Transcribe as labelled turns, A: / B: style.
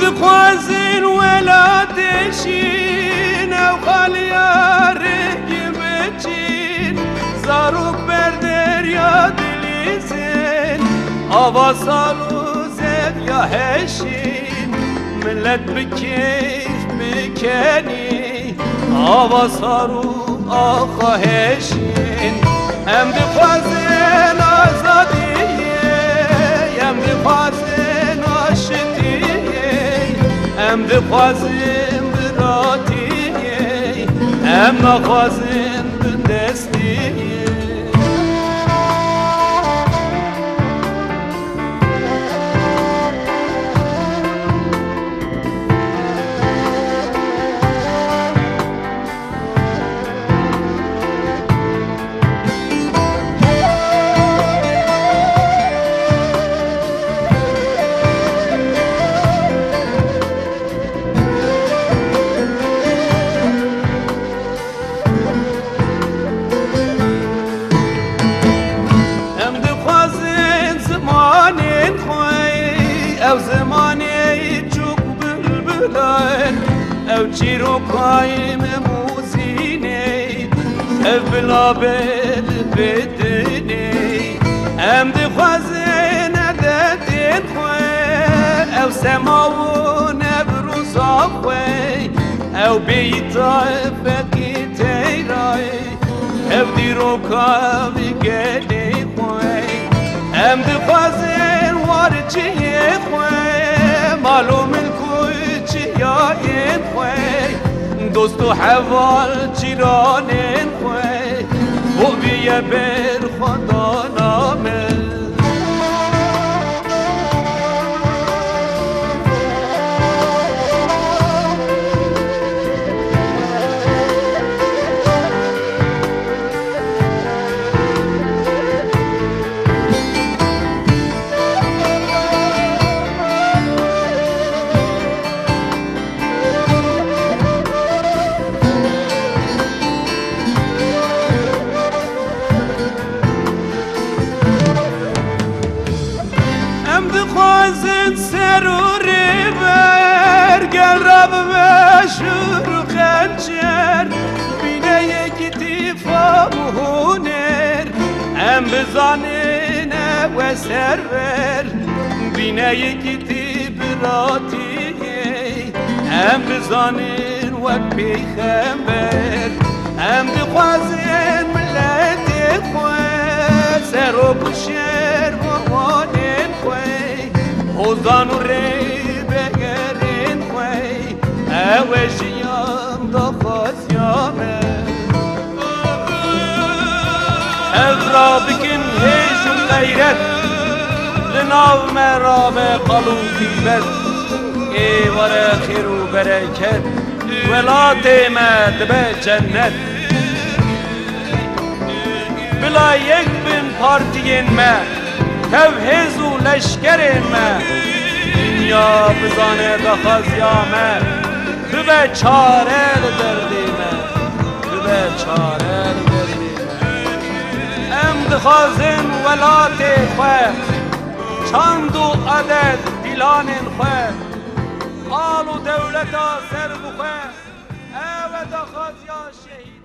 A: دخوازن ولادشین او خالیاری بچین زاروک بر دریا دلیزن آوا سالو زب یا هشین ملت بکیف بکنی آوا سارو آخا هشین هم دخوازن آزادیه هم دخوازن آشتیه هم دخوازن براتیه هم نخوازن بندستیه او زمانی چوک بلبلان او چیرو قایم موزینی او بلا بل بدنی ام دخوازن عددین خوی او سماون ابروز آخوی او بیتا فکی تیرای او دیرو کاوی گلی خوی ام دخوازن وارچیه خوی معلوم الکوی چیاین خوی دوست و حوال جیرانین خوی او بیه بر خدا نامه خوازن سروری برگل رب مشور خنجر بینه یکی دیفا هنر ام بزانین و سرور بینه یکی دی براتی ام بزانین و پیخمبر ام دی خوازن ملت خواه سرو کشر وانین خواه اوزان و ری بگرین خوی اوشیام دا خازیامه از را بکن هیشم غیرت لناو مرام قلوبی بد ایوار خیر و برکت ولات مد به جنت بلا یک بین پارتین من توهز و لشکر من دنیا بزانه دخازیامه به چاره دردی من به چاره دردی من ام دخازن ولات خواه چند و عدد دیلان خواه آل و دولتا سر بخواه او دخازیا شهید